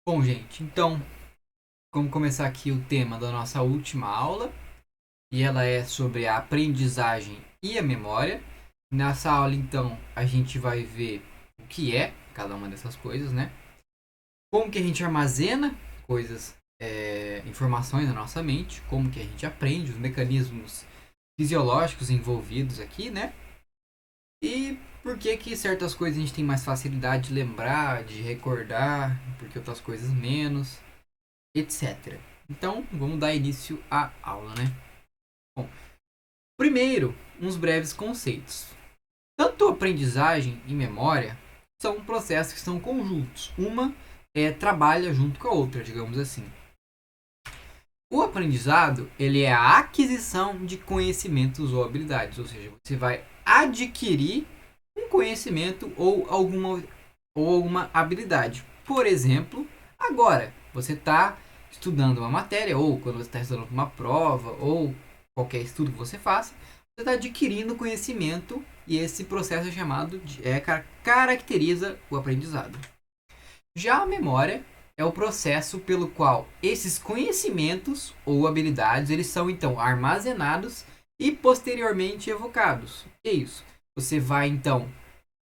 Bom, gente, então vamos começar aqui o tema da nossa última aula e ela é sobre a aprendizagem e a memória. Nessa aula, então, a gente vai ver o que é cada uma dessas coisas, né? Como que a gente armazena coisas, informações na nossa mente, como que a gente aprende, os mecanismos fisiológicos envolvidos aqui, né? E por que que certas coisas a gente tem mais facilidade de lembrar, de recordar, porque outras coisas menos, etc. Então, vamos dar início à aula, né? Bom, primeiro, uns breves conceitos. Tanto aprendizagem e memória são processos que são conjuntos. Uma trabalha junto com a outra, digamos assim. O aprendizado, ele é a aquisição de conhecimentos ou habilidades, ou seja, você vai adquirir um conhecimento ou alguma habilidade. Por exemplo, agora você está estudando uma matéria, ou quando você está estudando uma prova, ou qualquer estudo que você faça, você está adquirindo conhecimento e esse processo é chamado caracteriza o aprendizado. Já a memória é o processo pelo qual esses conhecimentos ou habilidades eles são então armazenados e posteriormente evocados. Que é isso? Você vai então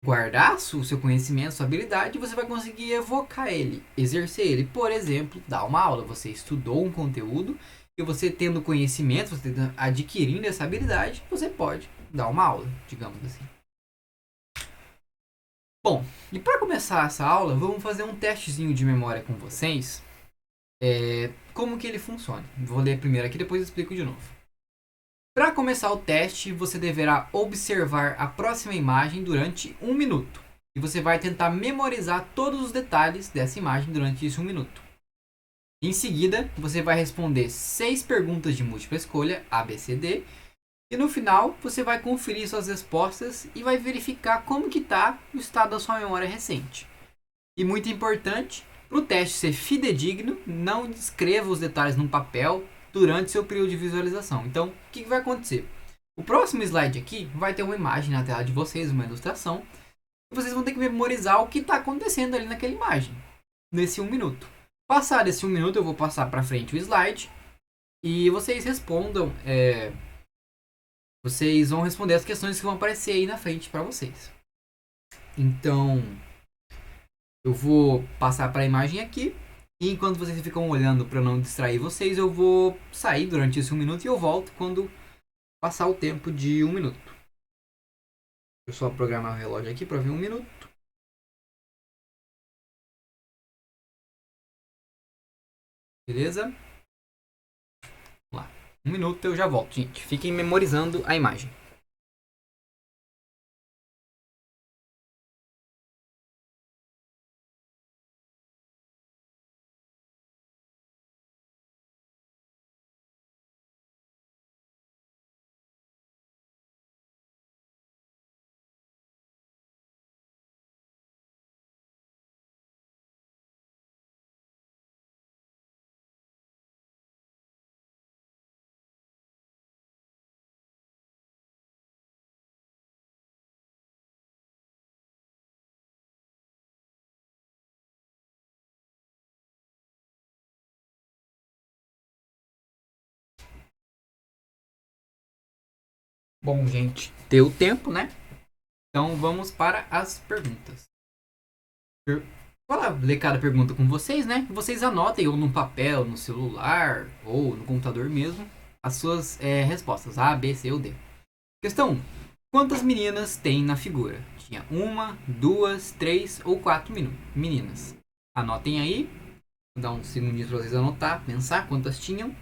guardar o seu conhecimento, sua habilidade, e você vai conseguir evocar ele, exercer ele. Por exemplo, dar uma aula. Você estudou um conteúdo e você tendo conhecimento, você adquirindo essa habilidade, você pode dar uma aula, digamos assim. Bom, e para começar essa aula, vamos fazer um testezinho de memória com vocês. Como que ele funciona? Vou ler primeiro aqui, depois eu explico de novo. Para começar o teste, você deverá observar a próxima imagem durante 1 minuto. E você vai tentar memorizar todos os detalhes dessa imagem durante esse 1 minuto. Em seguida, você vai responder 6 perguntas de múltipla escolha, A, B, C, D. E no final, você vai conferir suas respostas e vai verificar como que está o estado da sua memória recente. E muito importante, para o teste ser fidedigno, não descreva os detalhes num papel durante seu período de visualização. Então, o que vai acontecer? O próximo slide aqui vai ter uma imagem na tela de vocês, uma ilustração, e vocês vão ter que memorizar o que está acontecendo ali naquela imagem, nesse 1 minuto. Passado esse 1 minuto, eu vou passar para frente o slide e vocês respondam. Vocês vão responder as questões que vão aparecer aí na frente para vocês. Então, eu vou passar para a imagem aqui. E enquanto vocês ficam olhando para não distrair vocês, eu vou sair durante esse 1 minuto e eu volto quando passar o tempo de 1 minuto. Deixa eu só programar o relógio aqui para ver 1 minuto. Beleza? Vamos lá. 1 minuto eu já volto, gente. Fiquem memorizando a imagem. Bom, gente, deu tempo, né? Então vamos para as perguntas. Vou lá ler cada pergunta com vocês, né? Vocês anotem ou no papel, no celular ou no computador mesmo as suas respostas A, B, C ou D. Questão 1. Quantas meninas tem na figura? Tinha uma, duas, três ou quatro meninas. Anotem aí. Vou dar um segundinho para vocês anotar, pensar quantas tinham.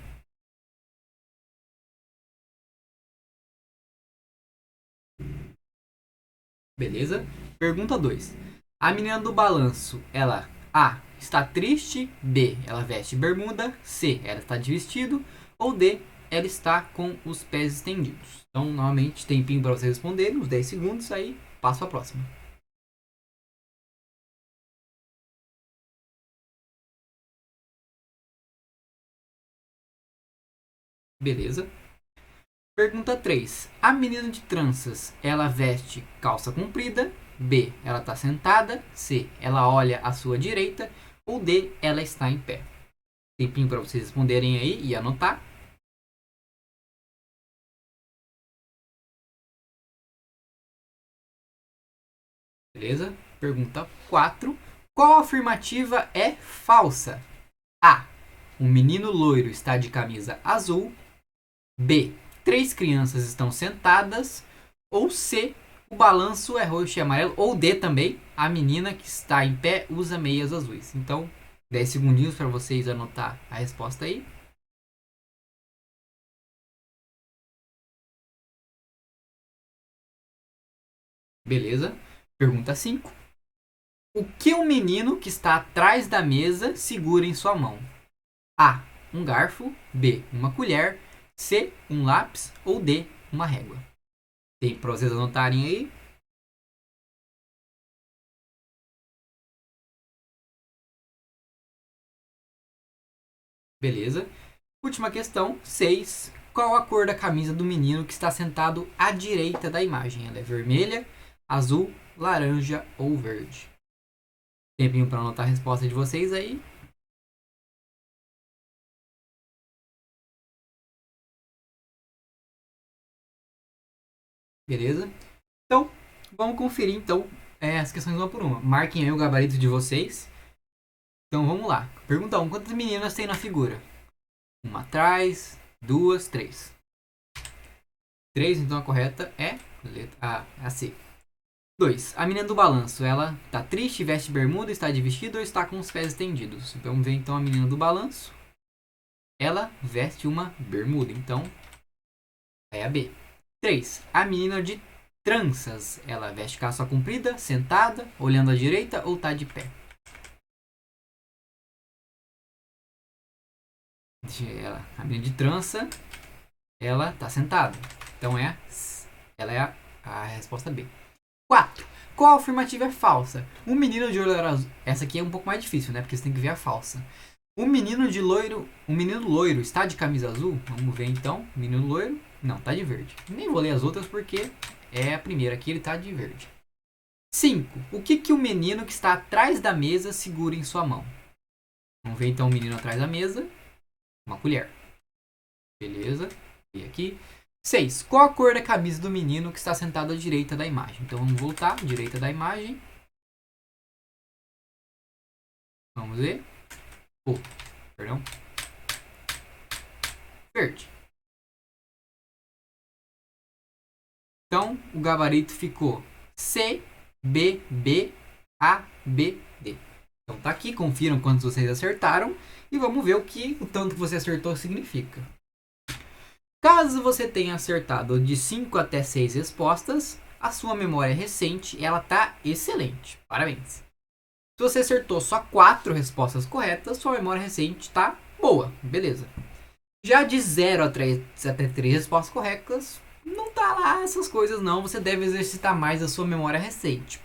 Beleza? Pergunta 2. A menina do balanço, ela A. Está triste. B. Ela veste bermuda. C. Ela está de vestido. Ou D. Ela está com os pés estendidos. Então, novamente, tempinho para vocês responderem, uns 10 segundos, aí passo a próxima. Beleza? Pergunta 3. A menina de tranças, ela veste calça comprida. B. Ela está sentada. C. Ela olha à sua direita. ou D, ela está em pé. Tempinho para vocês responderem aí e anotar. Beleza? Pergunta 4. Qual afirmativa é falsa? A. Um menino loiro está de camisa azul. B. 3 crianças estão sentadas. Ou C. O balanço é roxo e amarelo. Ou D também. A menina que está em pé usa meias azuis. Então, 10 segundinhos para vocês anotar a resposta aí. Beleza? Pergunta 5. O que o menino que está atrás da mesa segura em sua mão? A. Um garfo. B. Uma colher. C. Um lápis. Ou D. Uma régua. Tem para vocês anotarem aí. Beleza. Última questão. 6. Qual a cor da camisa do menino que está sentado à direita da imagem? Ela é vermelha, azul, laranja ou verde? Tempinho para anotar a resposta de vocês aí. Beleza? Então, vamos conferir então as questões uma por uma. Marquem aí o gabarito de vocês. Então vamos lá. Pergunta 1. Quantas meninas tem na figura? Uma atrás, duas, três. 3, então a correta é a C. 2. A menina do balanço, ela tá triste, veste bermuda, está de vestido ou está com os pés estendidos? Vamos ver então a menina do balanço. Ela veste uma bermuda, então é a B. 3. A menina de tranças, ela veste calça comprida, sentada, olhando à direita ou tá de pé? A menina de trança, ela tá sentada. Então ela é a resposta B. 4. Qual afirmativa é falsa? Um menino de olho azul. Essa aqui é um pouco mais difícil, né? Porque você tem que ver a falsa. Um menino loiro está de camisa azul? Vamos ver então. Menino loiro? Não, tá de verde. Nem vou ler as outras porque é a primeira aqui, ele tá de verde. 5. O que o menino que está atrás da mesa segura em sua mão? Vamos ver então o menino atrás da mesa. Uma colher. Beleza. E aqui. 6. Qual a cor da camisa do menino que está sentado à direita da imagem? Então vamos voltar. Direita da imagem. Vamos ver. Perdão. Verde. Então o gabarito ficou C, B, B, A, B, D. Então tá aqui. Confiram quantos vocês acertaram. E vamos ver o que o tanto que você acertou significa. Caso você tenha acertado de 5 até 6 respostas, a sua memória recente ela tá excelente. Parabéns. Se você acertou só 4 respostas corretas, sua memória recente tá boa. Beleza. Já de 0 até 3 respostas corretas, não tá lá essas coisas não. Você deve exercitar mais a sua memória recente.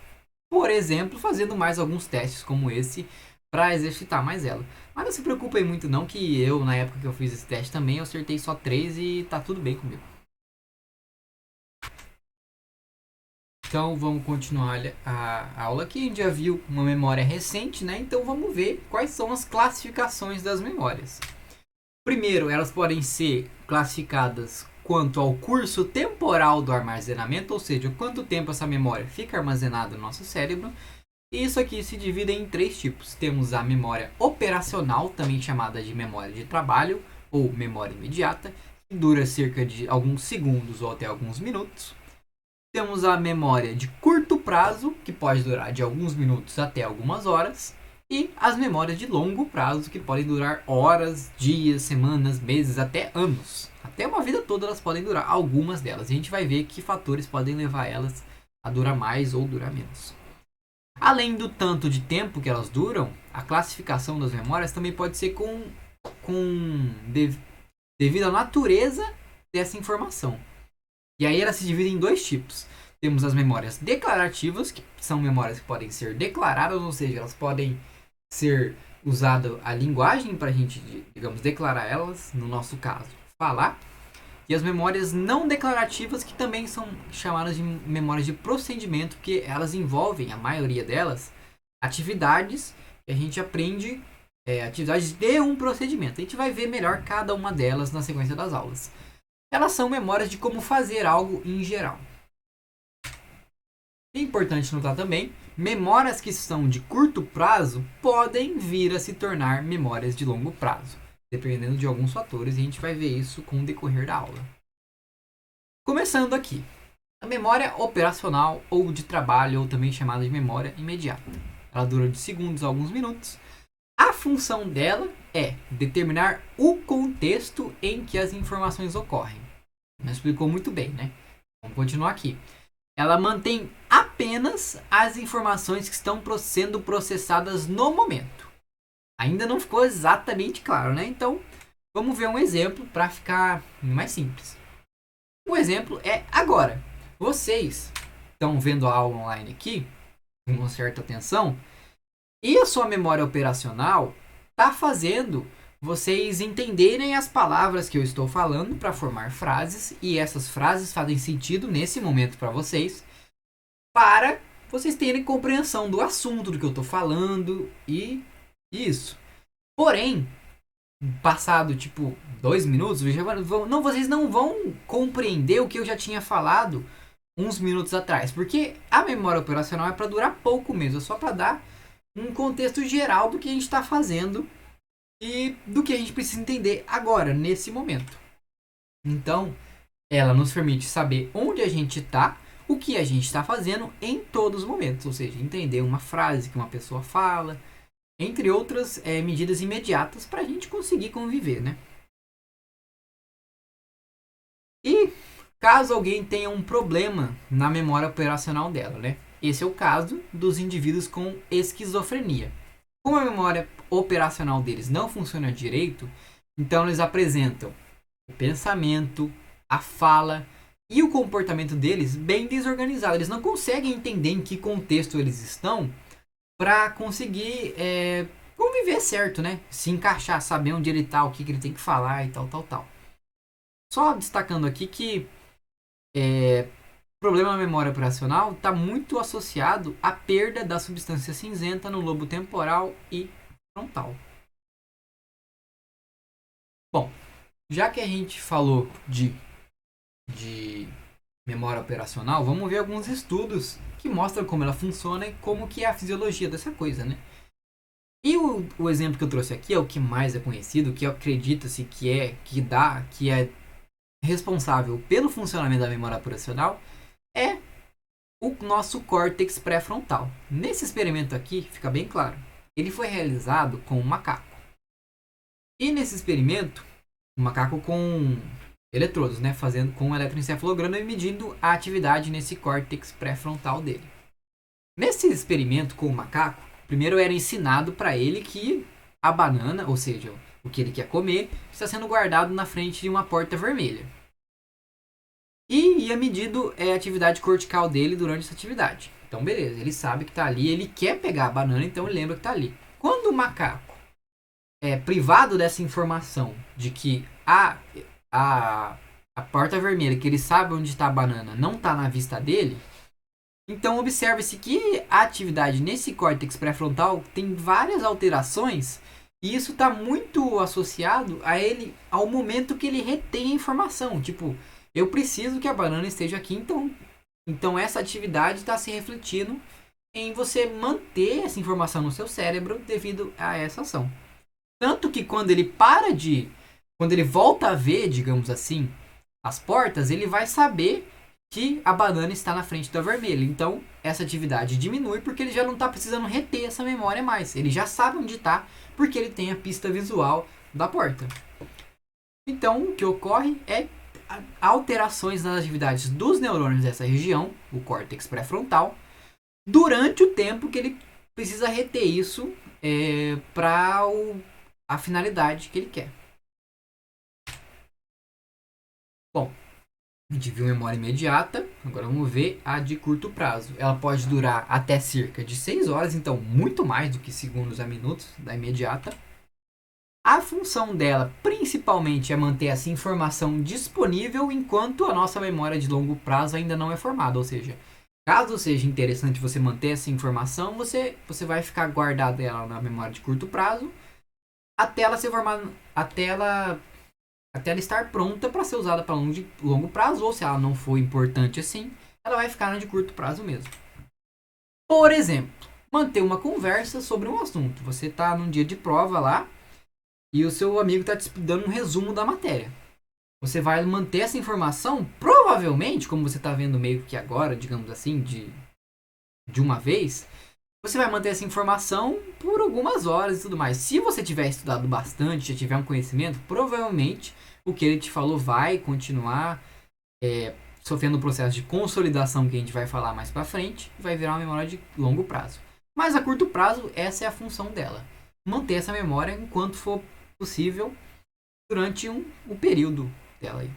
Por exemplo, fazendo mais alguns testes como esse para exercitar mais ela. Mas não se preocupem muito não, que eu, na época que eu fiz esse teste também, eu acertei só 3 e tá tudo bem comigo. Então vamos continuar a aula aqui. A gente já viu uma memória recente, né? Então vamos ver quais são as classificações das memórias. Primeiro, elas podem ser classificadas quanto ao curso temporal do armazenamento, ou seja, quanto tempo essa memória fica armazenada no nosso cérebro. E isso aqui se divide em 3 tipos. Temos a memória operacional, também chamada de memória de trabalho ou memória imediata, que dura cerca de alguns segundos ou até alguns minutos. Temos a memória de curto prazo, que pode durar de alguns minutos até algumas horas. E as memórias de longo prazo, que podem durar horas, dias, semanas, meses, até anos. Até uma vida toda elas podem durar, algumas delas. E a gente vai ver que fatores podem levar elas a durar mais ou durar menos. Além do tanto de tempo que elas duram, a classificação das memórias também pode ser devido à natureza dessa informação. E aí elas se dividem em 2 tipos. Temos as memórias declarativas, que são memórias que podem ser declaradas, ou seja, elas podem ser usada a linguagem para a gente, digamos, declarar elas, no nosso caso, falar. E as memórias não declarativas, que também são chamadas de memórias de procedimento, porque elas envolvem, a maioria delas, atividades a gente aprende atividades de um procedimento. A gente vai ver melhor cada uma delas na sequência das aulas. Elas são memórias de como fazer algo em geral. É importante notar também, memórias que são de curto prazo podem vir a se tornar memórias de longo prazo, dependendo de alguns fatores, e a gente vai ver isso com o decorrer da aula. Começando aqui, a memória operacional ou de trabalho, ou também chamada de memória imediata. Ela dura de segundos a alguns minutos. A função dela é determinar o contexto em que as informações ocorrem. Não explicou muito bem, né? Vamos continuar aqui. Ela mantém apenas as informações que estão sendo processadas no momento. Ainda não ficou exatamente claro, né? Então, vamos ver um exemplo para ficar mais simples. O exemplo é agora. Vocês estão vendo a aula online aqui, com uma certa atenção, e a sua memória operacional está fazendo vocês entenderem as palavras que eu estou falando para formar frases, e essas frases fazem sentido nesse momento para vocês terem compreensão do assunto, do que eu estou falando e isso. Porém, passado tipo 2 minutos, vocês não vão compreender o que eu já tinha falado uns minutos atrás, porque a memória operacional é para durar pouco mesmo, é só para dar um contexto geral do que a gente está fazendo e do que a gente precisa entender agora, nesse momento. Então, ela nos permite saber onde a gente está, o que a gente está fazendo em todos os momentos, ou seja, entender uma frase que uma pessoa fala, entre outras medidas imediatas para a gente conseguir conviver, né? E caso alguém tenha um problema na memória operacional dela, né? Esse é o caso dos indivíduos com esquizofrenia. Como a memória operacional deles não funciona direito, então eles apresentam o pensamento, a fala e o comportamento deles bem desorganizado. Eles não conseguem entender em que contexto eles estão para conseguir conviver certo, né? Se encaixar, saber onde ele tá, o que ele tem que falar e tal. Só destacando aqui que o problema da memória operacional está muito associado à perda da substância cinzenta no lobo temporal e frontal. Bom, já que a gente falou de memória operacional, vamos ver alguns estudos que mostram como ela funciona e como que é a fisiologia dessa coisa, né? E o exemplo que eu trouxe aqui é o que mais é conhecido, que acredita-se que é responsável pelo funcionamento da memória operacional, é o nosso córtex pré-frontal. Nesse experimento aqui, fica bem claro, ele foi realizado com um macaco. E nesse experimento, um macaco com eletrodos, né, fazendo com um eletroencefalograma e medindo a atividade nesse córtex pré-frontal dele. Nesse experimento com o macaco, primeiro era ensinado para ele que a banana, ou seja, o que ele quer comer, está sendo guardado na frente de uma porta vermelha. E ia medindo a atividade cortical dele durante essa atividade. Então, beleza, ele sabe que está ali, ele quer pegar a banana, então ele lembra que está ali. Quando o macaco é privado dessa informação de que a porta vermelha, que ele sabe onde está a banana, não está na vista dele, então observa-se que a atividade nesse córtex pré-frontal tem várias alterações e isso está muito associado ao momento que ele retém a informação. Tipo, eu preciso que a banana esteja aqui, então essa atividade está se refletindo em você manter essa informação no seu cérebro devido a essa ação. Tanto que quando ele volta a ver, digamos assim, as portas, ele vai saber que a banana está na frente da vermelha. Então, essa atividade diminui porque ele já não está precisando reter essa memória mais. Ele já sabe onde está porque ele tem a pista visual da porta. Então, o que ocorre é alterações nas atividades dos neurônios dessa região, o córtex pré-frontal, durante o tempo que ele precisa reter isso para a finalidade que ele quer. Bom, a gente viu memória imediata, agora vamos ver a de curto prazo. Ela pode durar até cerca de 6 horas, então muito mais do que segundos a minutos da imediata. A função dela principalmente é manter essa informação disponível enquanto a nossa memória de longo prazo ainda não é formada, ou seja, Caso seja interessante você manter essa informação, você vai ficar guardada ela na memória de curto prazo até ela ser formada, até ela estar pronta para ser usada para longo prazo, ou se ela não for importante assim, ela vai ficar na de curto prazo mesmo. Por exemplo, manter uma conversa sobre um assunto. Você está num dia de prova lá e o seu amigo está te dando um resumo da matéria. Você vai manter essa informação, provavelmente, como você está vendo meio que agora, digamos assim, de uma vez, você vai manter essa informação por algumas horas e tudo mais. Se você tiver estudado bastante, já tiver um conhecimento, provavelmente o que ele te falou vai continuar sofrendo o processo de consolidação que a gente vai falar mais pra frente, vai virar uma memória de longo prazo. Mas a curto prazo, essa é a função dela. Manter essa memória enquanto for possível durante um período dela aí.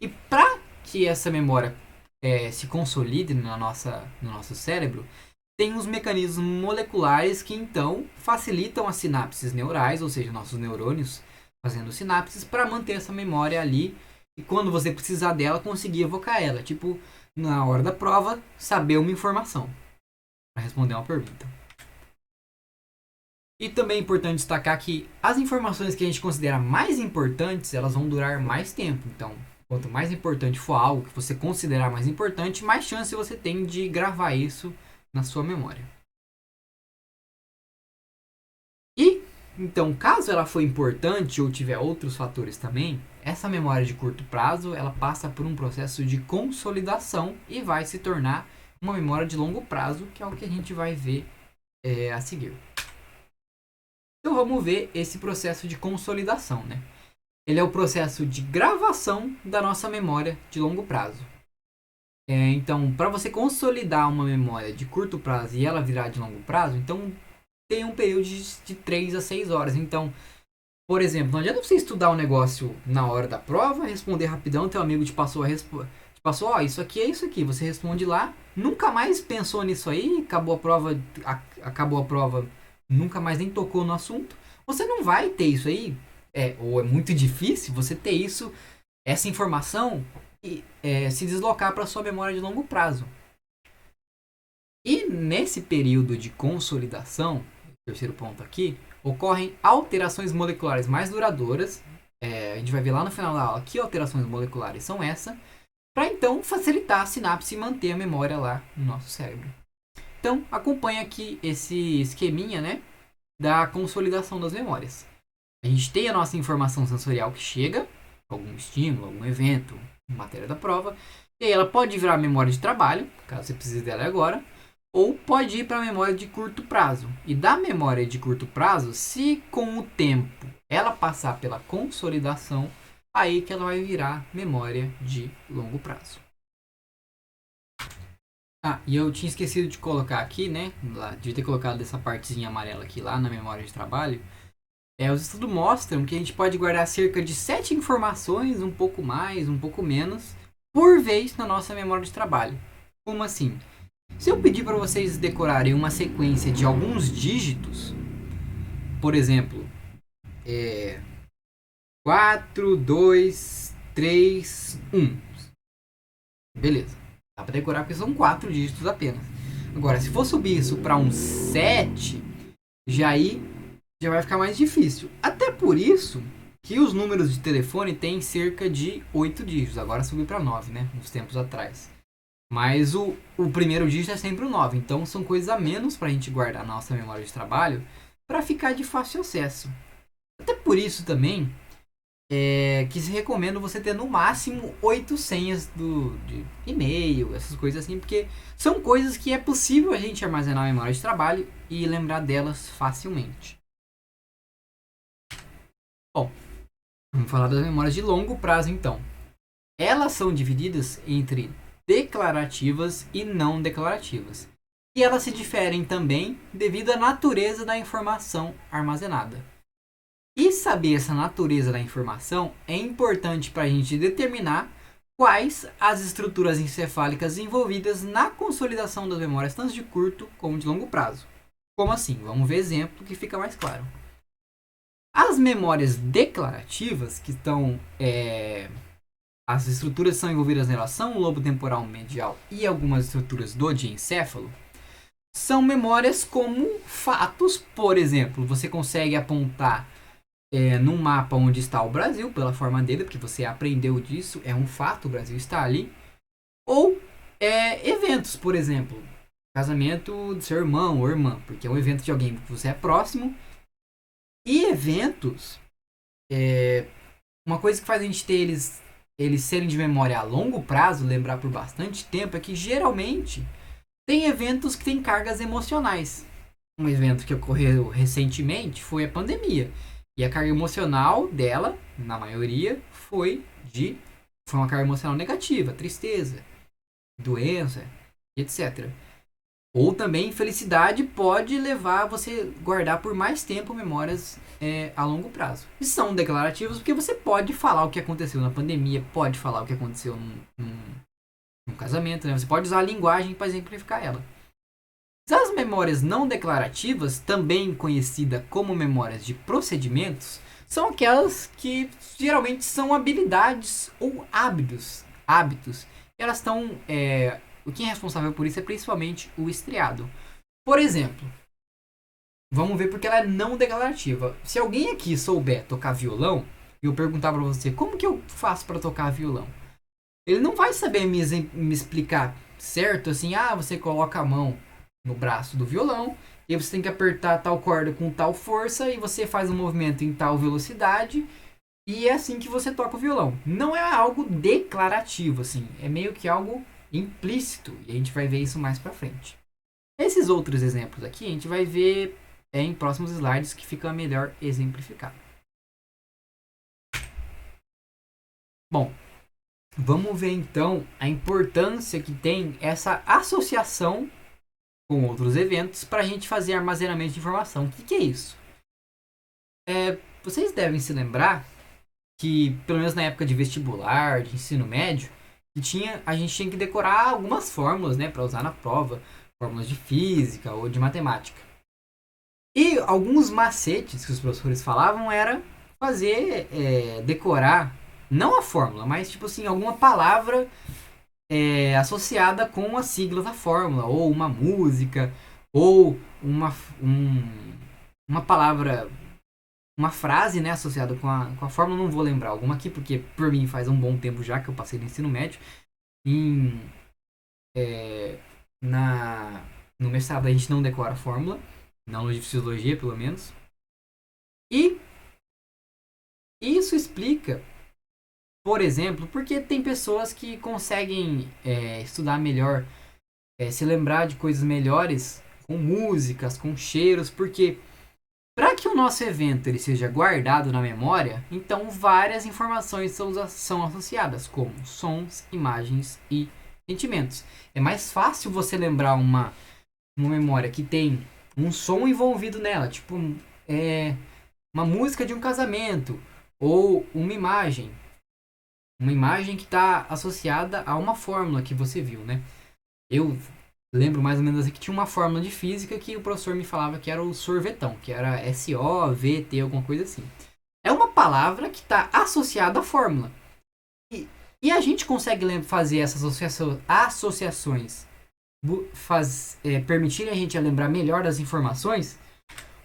E para que essa memória se consolide no nosso cérebro, tem uns mecanismos moleculares que então facilitam as sinapses neurais, ou seja, nossos neurônios fazendo sinapses para manter essa memória ali e quando você precisar dela conseguir evocar ela, tipo na hora da prova saber uma informação para responder uma pergunta. E também é importante destacar que as informações que a gente considera mais importantes, elas vão durar mais tempo. Então, quanto mais importante for algo que você considerar mais importante, mais chance você tem de gravar isso na sua memória. E, então, caso ela for importante ou tiver outros fatores também, essa memória de curto prazo, ela passa por um processo de consolidação e vai se tornar uma memória de longo prazo, que é o que a gente vai ver a seguir. Então vamos ver esse processo de consolidação, né? Ele é o processo de gravação da nossa memória de longo prazo. Então, para você consolidar uma memória de curto prazo e ela virar de longo prazo, então tem um período de 3 a 6 horas. Então, por exemplo, não adianta você estudar um negócio na hora da prova, responder rapidão, teu amigo te passou ó, isso aqui é isso aqui, você responde lá, nunca mais pensou nisso aí, acabou a prova, nunca mais nem tocou no assunto. Você não vai ter isso aí, ou é muito difícil você ter essa informação e se deslocar para sua memória de longo prazo. E nesse período de consolidação, terceiro ponto aqui, ocorrem alterações moleculares mais duradouras. A gente vai ver lá no final da aula que alterações moleculares são essas, para então facilitar a sinapse e manter a memória lá no nosso cérebro. Então, acompanha aqui esse esqueminha, né, da consolidação das memórias. A gente tem a nossa informação sensorial que chega, algum estímulo, algum evento, matéria da prova, e aí ela pode virar memória de trabalho, caso você precise dela agora, ou pode ir para a memória de curto prazo. E da memória de curto prazo, se com o tempo ela passar pela consolidação, aí que ela vai virar memória de longo prazo. E eu tinha esquecido de colocar aqui, né? Devia ter colocado essa partezinha amarela aqui lá na memória de trabalho. Os estudos mostram que a gente pode guardar cerca de 7 informações, um pouco mais, um pouco menos, por vez na nossa memória de trabalho. Como assim? Se eu pedir para vocês decorarem uma sequência de alguns dígitos, por exemplo, 4, 2, 3, 1. Beleza. Dá para decorar porque são 4 dígitos apenas. Agora, se for subir isso para um 7, já vai ficar mais difícil. Até por isso que os números de telefone têm cerca de 8 dígitos. Agora subiu para 9, né? Uns tempos atrás. Mas o primeiro dígito é sempre o 9. Então são coisas a menos para a gente guardar na nossa memória de trabalho para ficar de fácil acesso. Até por isso também que se recomenda você ter no máximo 8 senhas de e-mail, essas coisas assim, porque são coisas que é possível a gente armazenar na memória de trabalho e lembrar delas facilmente. Bom, vamos falar das memórias de longo prazo então. Elas são divididas entre declarativas e não declarativas. E elas se diferem também devido à natureza da informação armazenada. E saber essa natureza da informação é importante para a gente determinar quais as estruturas encefálicas envolvidas na consolidação das memórias tanto de curto como de longo prazo. Como assim? Vamos ver exemplo que fica mais claro. As memórias declarativas, que estão as estruturas são envolvidas nela são o lobo temporal medial e algumas estruturas do diencéfalo, são memórias como fatos. Por exemplo, você consegue apontar num mapa onde está o Brasil, pela forma dele, porque você aprendeu disso, é um fato, o Brasil está ali. Ou eventos, por exemplo, casamento do seu irmão ou irmã, porque é um evento de alguém que você é próximo. E eventos, uma coisa que faz a gente ter eles serem de memória a longo prazo, lembrar por bastante tempo, é que geralmente tem eventos que têm cargas emocionais. Um evento que ocorreu recentemente foi a pandemia. E a carga emocional dela, na maioria, foi uma carga emocional negativa, tristeza, doença, etc. Ou também felicidade pode levar você guardar por mais tempo memórias a longo prazo. E são declarativos porque você pode falar o que aconteceu na pandemia, pode falar o que aconteceu num casamento, né? Você pode usar a linguagem para exemplificar ela. As memórias não declarativas, também conhecidas como memórias de procedimentos, são aquelas que geralmente são habilidades ou hábitos. Elas estão. Quem é responsável por isso é principalmente o estriado. Por exemplo, vamos ver porque ela é não declarativa. Se alguém aqui souber tocar violão, e eu perguntar para você como que eu faço para tocar violão, ele não vai saber me explicar certo assim, você coloca a mão no braço do violão, e você tem que apertar tal corda com tal força, e você faz um movimento em tal velocidade, e é assim que você toca o violão. Não é algo declarativo, assim, é meio que algo implícito, e a gente vai ver isso mais pra frente. Esses outros exemplos aqui, a gente vai ver em próximos slides que fica melhor exemplificado. Bom, vamos ver então a importância que tem essa associação com outros eventos para a gente fazer armazenamento de informação. O que é isso? Vocês devem se lembrar que, pelo menos na época de vestibular, de ensino médio, a gente tinha que decorar algumas fórmulas, né, para usar na prova, fórmulas de física ou de matemática. E alguns macetes que os professores falavam era fazer, decorar, não a fórmula, mas tipo assim, alguma palavra associada com a sigla da fórmula, ou uma música, ou uma palavra, uma frase, né, associada com a fórmula. Não vou lembrar alguma aqui, porque por mim faz um bom tempo já que eu passei no ensino médio. No mestrado a gente não decora a fórmula, na aula de fisiologia pelo menos. E isso explica, por exemplo, porque tem pessoas que conseguem estudar melhor, se lembrar de coisas melhores com músicas, com cheiros, porque para que o nosso evento ele seja guardado na memória, então várias informações são associadas, como sons, imagens e sentimentos. É mais fácil você lembrar uma memória que tem um som envolvido nela, tipo uma música de um casamento, ou uma imagem que está associada a uma fórmula que você viu, né? Eu lembro mais ou menos assim que tinha uma fórmula de física que o professor me falava que era o sorvetão, que era SOVT, alguma coisa assim. É uma palavra que está associada à fórmula. E a gente consegue fazer essas associações permitirem a gente lembrar melhor das informações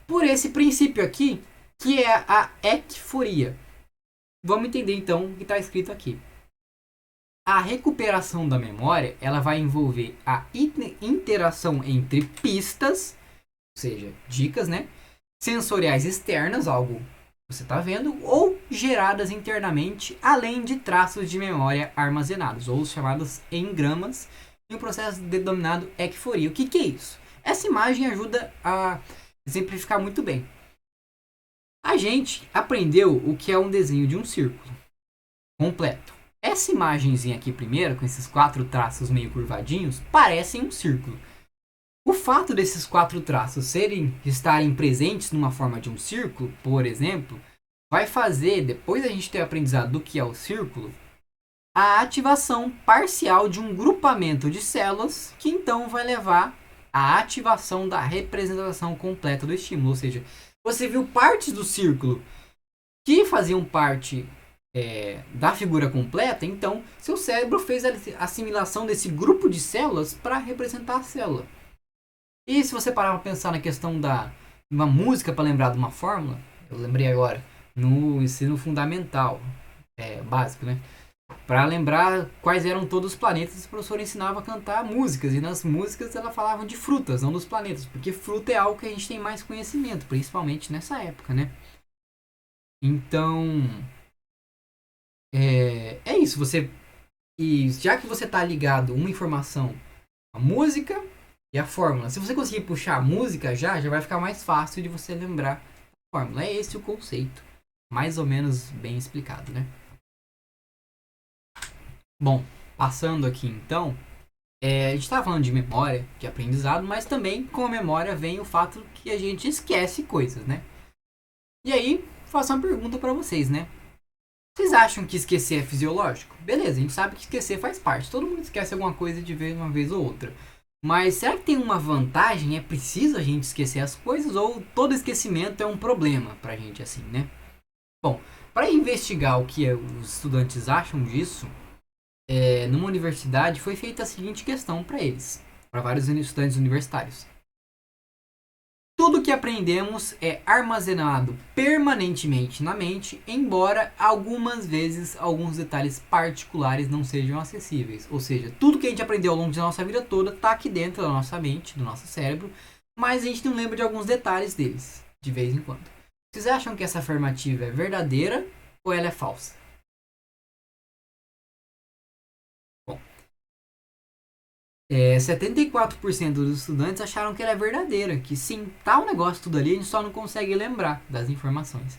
por esse princípio aqui, que é a ecforia. Vamos entender então o que está escrito aqui. A recuperação da memória ela vai envolver a interação entre pistas, ou seja, dicas, né, sensoriais externas, algo que você está vendo, ou geradas internamente, além de traços de memória armazenados, ou chamados engramas, em um processo denominado ecforia. O que é isso? Essa imagem ajuda a exemplificar muito bem. A gente aprendeu o que é um desenho de um círculo completo. Essa imagenzinha aqui primeiro, com esses 4 traços meio curvadinhos, parecem um círculo. O fato desses 4 traços estarem presentes numa forma de um círculo, por exemplo, vai fazer, depois da gente ter aprendizado do que é o círculo, a ativação parcial de um grupamento de células, que então vai levar à ativação da representação completa do estímulo. Ou seja, você viu partes do círculo que faziam parte da figura completa, então seu cérebro fez a assimilação desse grupo de células para representar a célula. E se você parar para pensar na questão da uma música para lembrar de uma fórmula, eu lembrei agora, no ensino fundamental, básico, né? Para lembrar quais eram todos os planetas, o professor ensinava a cantar músicas. E nas músicas ela falavam de frutas, não dos planetas. Porque fruta é algo que a gente tem mais conhecimento, principalmente nessa época, né? Então, é isso. E já que você está ligado uma informação, a música e a fórmula. Se você conseguir puxar a música já vai ficar mais fácil de você lembrar a fórmula. É esse o conceito. Mais ou menos bem explicado, né? Bom, passando aqui então, a gente estava falando de memória, de aprendizado, mas também com a memória vem o fato que a gente esquece coisas, né? E aí, faço uma pergunta para vocês, né? Vocês acham que esquecer é fisiológico? Beleza, a gente sabe que esquecer faz parte. Todo mundo esquece alguma coisa de vez uma vez ou outra. Mas será que tem uma vantagem? É preciso a gente esquecer as coisas ou todo esquecimento é um problema pra gente assim, né? Bom, para investigar o que os estudantes acham disso, numa universidade foi feita a seguinte questão para eles, para vários estudantes universitários. Tudo que aprendemos é armazenado permanentemente na mente, embora algumas vezes alguns detalhes particulares não sejam acessíveis. Ou seja, tudo que a gente aprendeu ao longo da nossa vida toda está aqui dentro da nossa mente, do nosso cérebro, mas a gente não lembra de alguns detalhes deles, de vez em quando. Vocês acham que essa afirmativa é verdadeira ou ela é falsa? 74% dos estudantes acharam que ela é verdadeira, que sim, tá um negócio tudo ali, a gente só não consegue lembrar das informações.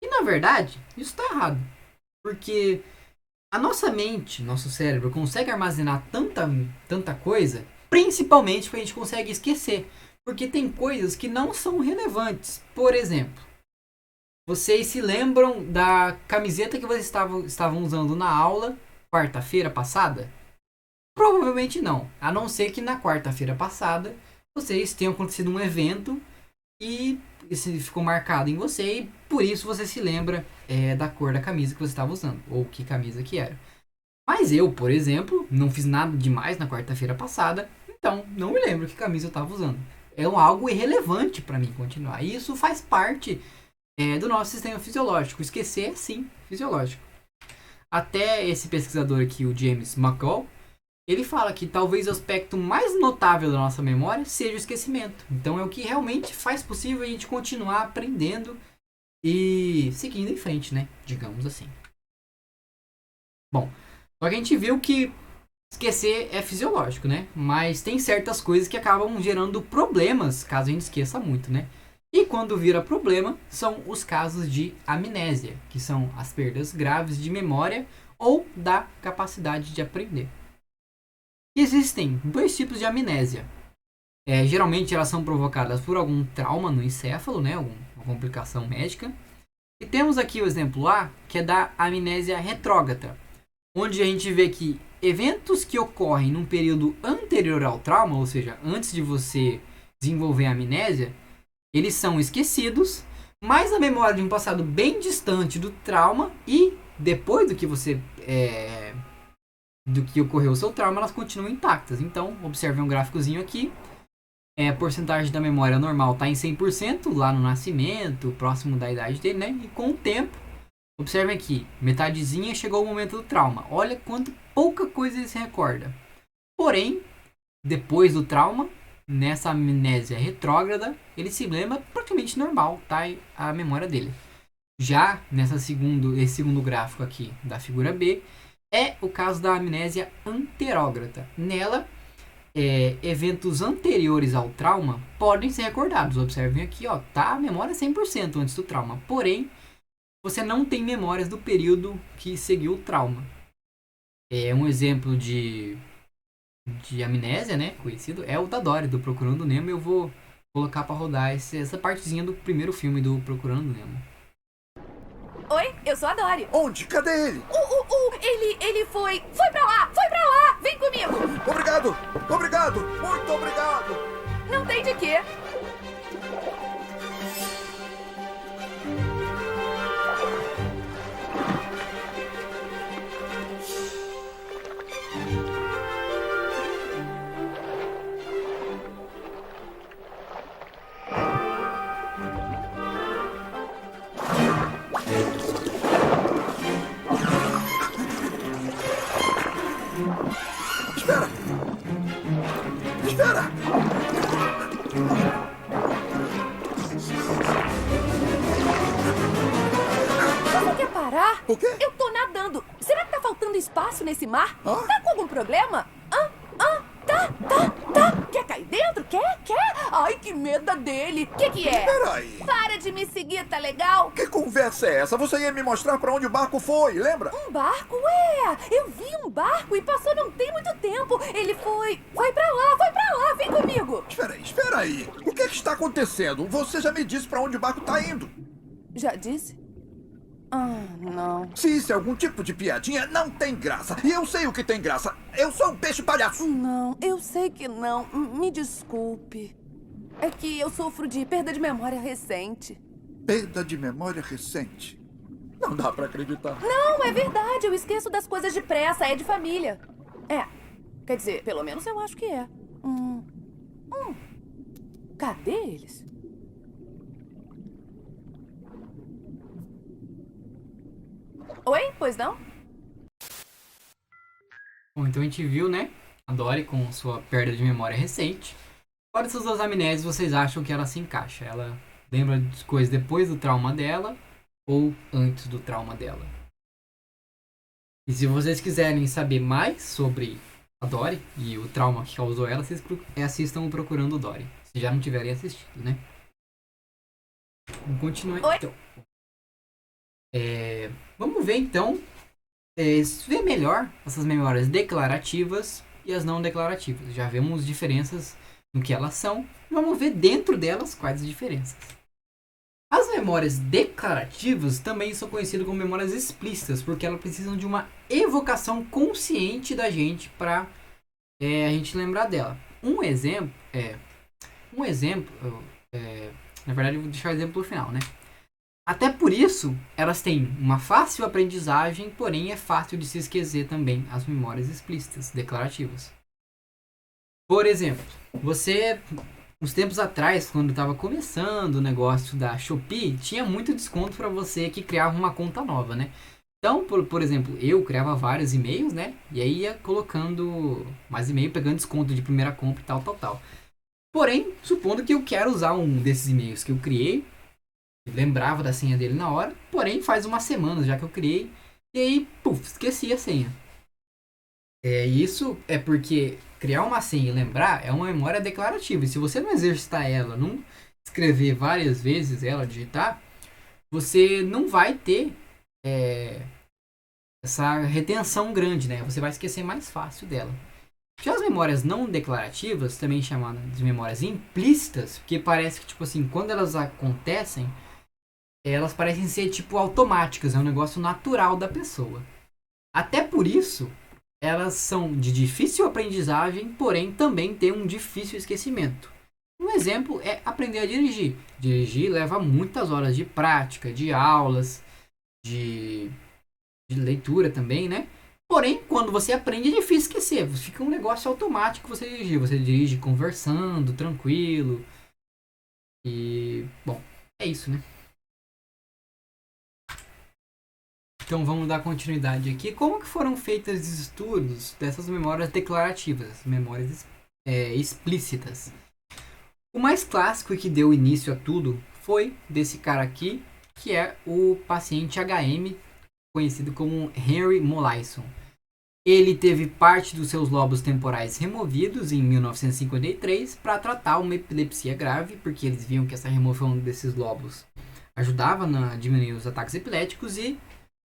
E na verdade, isso está errado. Porque a nossa mente, nosso cérebro, consegue armazenar tanta coisa, principalmente porque a gente consegue esquecer. Porque tem coisas que não são relevantes. Por exemplo, vocês se lembram da camiseta que vocês estavam usando na aula quarta-feira passada? Provavelmente não, a não ser que na quarta-feira passada vocês tenham acontecido um evento e esse ficou marcado em você e por isso você se lembra da cor da camisa que você estava usando ou que camisa que era. Mas eu, por exemplo, não fiz nada demais na quarta-feira passada, então não me lembro que camisa eu estava usando. É algo irrelevante para mim continuar. E isso faz parte do nosso sistema fisiológico. Esquecer é sim fisiológico. Até esse pesquisador aqui, o James McCall, ele fala que talvez o aspecto mais notável da nossa memória seja o esquecimento. Então é o que realmente faz possível a gente continuar aprendendo e seguindo em frente, né? Digamos assim. Bom, só que a gente viu que esquecer é fisiológico, né? Mas tem certas coisas que acabam gerando problemas caso a gente esqueça muito, né? E quando vira problema, são os casos de amnésia, que são as perdas graves de memória ou da capacidade de aprender. Existem dois tipos de amnésia. Geralmente elas são provocadas por algum trauma no encéfalo, né? Alguma complicação médica. E temos aqui o exemplo A, que é da amnésia retrógrada, onde a gente vê que eventos que ocorrem num período anterior ao trauma, ou seja, antes de você desenvolver a amnésia, eles são esquecidos, mas a memória de um passado bem distante do trauma e depois do que você do que ocorreu o seu trauma, elas continuam intactas. Então, observe um gráficozinho aqui. A porcentagem da memória normal está em 100% lá no nascimento, próximo da idade dele, né? E com o tempo, observe aqui, metadezinha chegou o momento do trauma. Olha quanto pouca coisa ele se recorda. Porém, depois do trauma, nessa amnésia retrógrada, ele se lembra praticamente normal, tá? A memória dele. Já esse segundo gráfico aqui da figura B, é o caso da amnésia anterógrada. Nela, eventos anteriores ao trauma podem ser recordados. Observem aqui, ó, tá a memória 100% antes do trauma. Porém, você não tem memórias do período que seguiu o trauma. Um exemplo de amnésia, né, conhecido, é o da Dory, do Procurando Nemo. Eu vou colocar para rodar essa partezinha do primeiro filme do Procurando Nemo. Oi, eu sou a Dory. Onde? Cadê ele? Ele foi pra lá, vem comigo. Obrigado, muito obrigado. Não tem de quê. O quê? Eu tô nadando. Será que tá faltando espaço nesse mar? Hã? Tá com algum problema? Tá. Quer cair dentro? Quer? Ai, que medo dele. Que é? Peraí. Para de me seguir, tá legal? Que conversa é essa? Você ia me mostrar pra onde o barco foi, lembra? Um barco? Eu vi um barco e passou não tem muito tempo. Ele foi pra lá, vem comigo. Espera aí. O que é que está acontecendo? Você já me disse pra onde o barco tá indo. Já disse? Não. Se isso é algum tipo de piadinha, não tem graça. E eu sei o que tem graça. Eu sou um peixe palhaço. Não, eu sei que não. Me desculpe. É que eu sofro de perda de memória recente. Perda de memória recente. Não dá pra acreditar. Não, é verdade. Eu esqueço das coisas depressa. É de família. Quer dizer, pelo menos eu acho que é. Cadê eles? Oi? Pois não? Bom, então a gente viu, né? A Dory com sua perda de memória recente. Qual dessas duas amnésias vocês acham que ela se encaixa? Ela lembra de coisas depois do trauma dela ou antes do trauma dela? E se vocês quiserem saber mais sobre a Dory e o trauma que causou ela, vocês assistam Procurando Dory. Se já não tiverem assistido, né? Vamos continuar então. Vamos ver então, ver melhor essas memórias declarativas e as não declarativas. Já vemos diferenças no que elas são. Vamos ver dentro delas quais as diferenças. As memórias declarativas também são conhecidas como memórias explícitas, porque elas precisam de uma evocação consciente da gente para a gente lembrar dela. Um exemplo, na verdade eu vou deixar o exemplo no final, né? Até por isso, elas têm uma fácil aprendizagem, porém é fácil de se esquecer também as memórias explícitas, declarativas. Por exemplo, você, uns tempos atrás, quando estava começando o negócio da Shopee, tinha muito desconto para você que criava uma conta nova, né? Então, por exemplo, eu criava vários e-mails, né? E aí ia colocando mais e-mail, pegando desconto de primeira compra e tal. Porém, supondo que eu quero usar um desses e-mails que eu criei, lembrava da senha dele na hora, porém faz uma semana já que eu criei, e aí, esqueci a senha. Isso é porque criar uma senha e lembrar é uma memória declarativa, e se você não exercitar ela, não escrever várias vezes ela, digitar, você não vai ter essa retenção grande, né? Você vai esquecer mais fácil dela. Já as memórias não declarativas, também chamadas de memórias implícitas, porque parece que, tipo assim, quando elas acontecem, elas parecem ser, tipo, automáticas, é um negócio natural da pessoa. Até por isso, elas são de difícil aprendizagem, porém também têm um difícil esquecimento. Um exemplo é aprender a dirigir. Dirigir leva muitas horas de prática, de aulas, de leitura também, né? Porém, quando você aprende, é difícil esquecer. Fica um negócio automático você dirigir. Você dirige conversando, tranquilo. E, bom, é isso, né? Então vamos dar continuidade aqui. Como que foram feitos os estudos dessas memórias declarativas, memórias explícitas? O mais clássico e que deu início a tudo foi desse cara aqui, que é o paciente HM, conhecido como Henry Molaison. Ele teve parte dos seus lobos temporais removidos em 1953 para tratar uma epilepsia grave, porque eles viam que essa remoção desses lobos ajudava a diminuir os ataques epiléticos e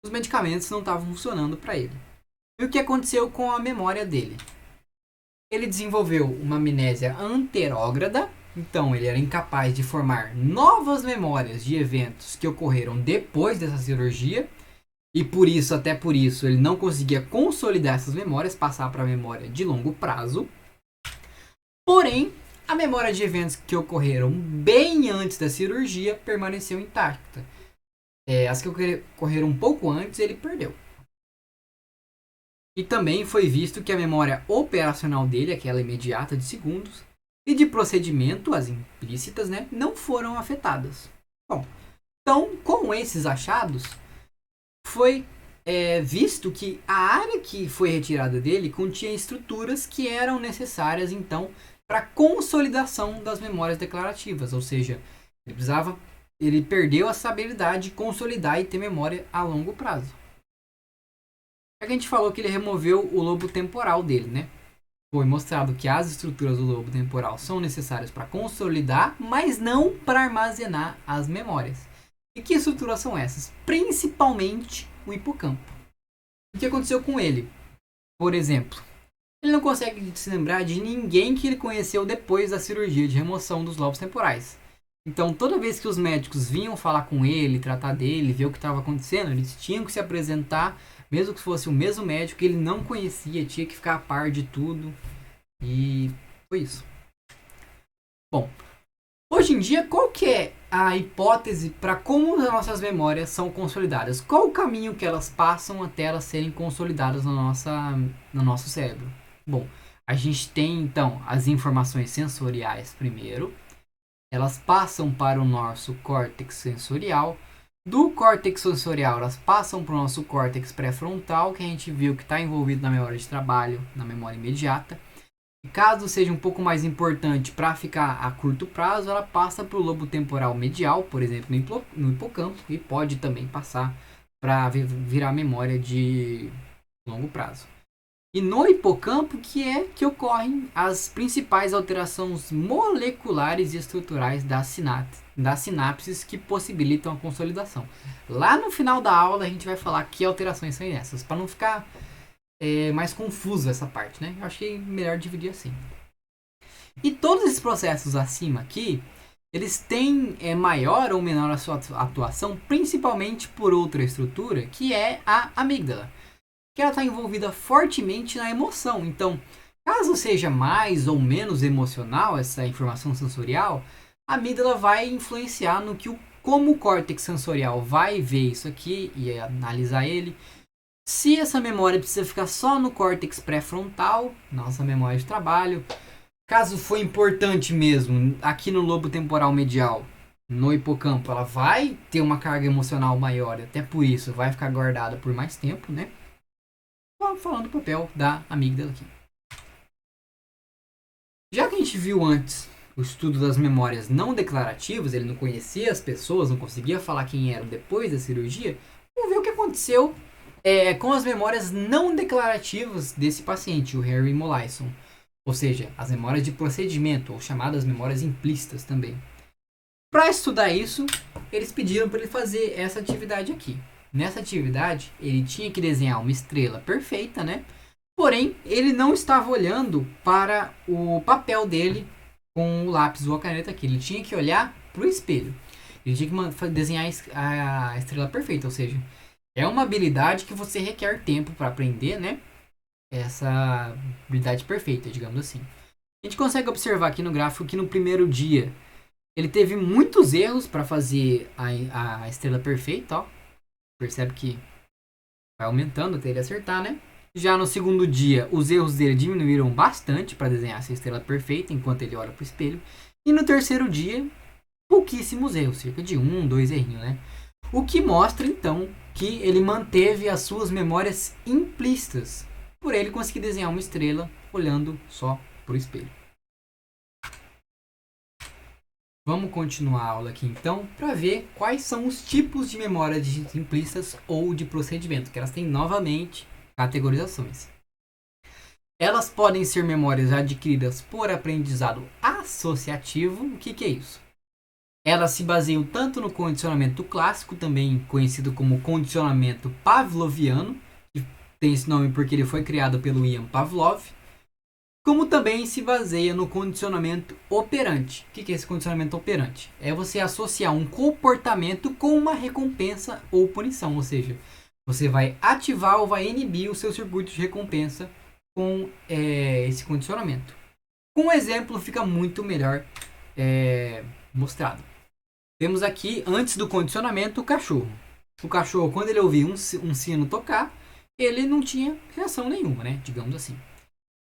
os medicamentos não estavam funcionando para ele. E o que aconteceu com a memória dele? Ele desenvolveu uma amnésia anterógrada, então ele era incapaz de formar novas memórias de eventos que ocorreram depois dessa cirurgia, e até por isso, ele não conseguia consolidar essas memórias, passar para a memória de longo prazo. Porém, a memória de eventos que ocorreram bem antes da cirurgia permaneceu intacta. As que ocorreram um pouco antes, ele perdeu. E também foi visto que a memória operacional dele, aquela imediata de segundos, e de procedimento, as implícitas, né, não foram afetadas. Bom, então, com esses achados, foi visto que a área que foi retirada dele continha estruturas que eram necessárias, então, para a consolidação das memórias declarativas. Ou seja, ele perdeu essa habilidade de consolidar e ter memória a longo prazo. Já que a gente falou que ele removeu o lobo temporal dele, né? Foi mostrado que as estruturas do lobo temporal são necessárias para consolidar, mas não para armazenar as memórias. E que estruturas são essas? Principalmente o hipocampo. O que aconteceu com ele? Por exemplo, ele não consegue se lembrar de ninguém que ele conheceu depois da cirurgia de remoção dos lobos temporais. Então, toda vez que os médicos vinham falar com ele, tratar dele, ver o que estava acontecendo, eles tinham que se apresentar, mesmo que fosse o mesmo médico que ele não conhecia, tinha que ficar a par de tudo. E foi isso. Bom, hoje em dia, qual que é a hipótese para como as nossas memórias são consolidadas? Qual o caminho que elas passam até elas serem consolidadas no nosso cérebro? Bom, a gente tem então as informações sensoriais primeiro. Elas passam para o nosso córtex sensorial. Do córtex sensorial, elas passam para o nosso córtex pré-frontal, que a gente viu que está envolvido na memória de trabalho, na memória imediata. E caso seja um pouco mais importante para ficar a curto prazo, ela passa para o lobo temporal medial, por exemplo, no hipocampo, e pode também passar para virar memória de longo prazo. E no hipocampo que ocorrem as principais alterações moleculares e estruturais das sinapses que possibilitam a consolidação. Lá no final da aula a gente vai falar que alterações são essas, para não ficar mais confuso essa parte, né? Eu achei melhor dividir assim. E todos esses processos acima aqui, eles têm maior ou menor a sua atuação, principalmente por outra estrutura, que é a amígdala, que ela está envolvida fortemente na emoção. Então, caso seja mais ou menos emocional essa informação sensorial, a amígdala vai influenciar no que como o córtex sensorial vai ver isso aqui e analisar ele. Se essa memória precisa ficar só no córtex pré-frontal, nossa memória de trabalho. Caso for importante mesmo, aqui no lobo temporal medial, no hipocampo, ela vai ter uma carga emocional maior, até por isso vai ficar guardada por mais tempo, né? Falando do papel da amígdala aqui. Já que a gente viu antes o estudo das memórias não declarativas, ele não conhecia as pessoas, não conseguia falar quem eram depois da cirurgia, vamos ver o que aconteceu com as memórias não declarativas desse paciente, o Harry Molaison. Ou seja, as memórias de procedimento, ou chamadas memórias implícitas também. Para estudar isso, eles pediram para ele fazer essa atividade aqui. Nessa atividade, ele tinha que desenhar uma estrela perfeita, né? Porém, ele não estava olhando para o papel dele com o lápis ou a caneta aqui. Ele tinha que olhar para o espelho. Ele tinha que desenhar a estrela perfeita, ou seja, é uma habilidade que você requer tempo para aprender, né? Essa habilidade perfeita, digamos assim. A gente consegue observar aqui no gráfico que no primeiro dia ele teve muitos erros para fazer a estrela perfeita, ó. Percebe que vai aumentando até ele acertar, né? Já no segundo dia, os erros dele diminuíram bastante para desenhar essa estrela perfeita enquanto ele olha para o espelho. E no terceiro dia, pouquíssimos erros, cerca de 2 errinhos, né? O que mostra, então, que ele manteve as suas memórias implícitas, por ele conseguir desenhar uma estrela olhando só para o espelho. Vamos continuar a aula aqui então para ver quais são os tipos de memórias implícitas ou de procedimento, que elas têm novamente categorizações. Elas podem ser memórias adquiridas por aprendizado associativo. O que é isso? Elas se baseiam tanto no condicionamento clássico, também conhecido como condicionamento pavloviano, que tem esse nome porque ele foi criado pelo Ian Pavlov, como também se baseia no condicionamento operante. O que é esse condicionamento operante? É você associar um comportamento com uma recompensa ou punição, ou seja, você vai ativar ou vai inibir o seu circuito de recompensa com esse condicionamento. Com um exemplo fica muito melhor mostrado. Temos aqui, antes do condicionamento, o cachorro. O cachorro, quando ele ouvia um sino tocar, ele não tinha reação nenhuma, né? Digamos assim.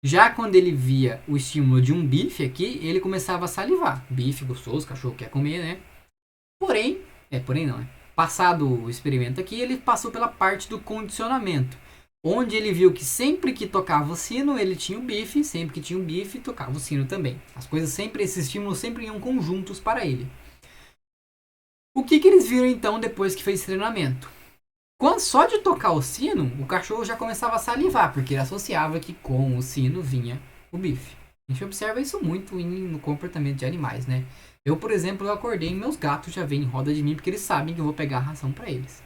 Já quando ele via o estímulo de um bife aqui, ele começava a salivar. Bife gostoso, o cachorro quer comer, né? Porém não, né? Passado o experimento aqui, ele passou pela parte do condicionamento, onde ele viu que sempre que tocava o sino, ele tinha o bife, sempre que tinha o bife, tocava o sino também. As coisas sempre, esses estímulos sempre iam conjuntos para ele. O que eles viram então depois que fez esse treinamento? Só de tocar o sino, o cachorro já começava a salivar, porque ele associava que com o sino vinha o bife. A gente observa isso muito no comportamento de animais, né? Eu, por exemplo, eu acordei e meus gatos já vêm em roda de mim porque eles sabem que eu vou pegar a ração para eles.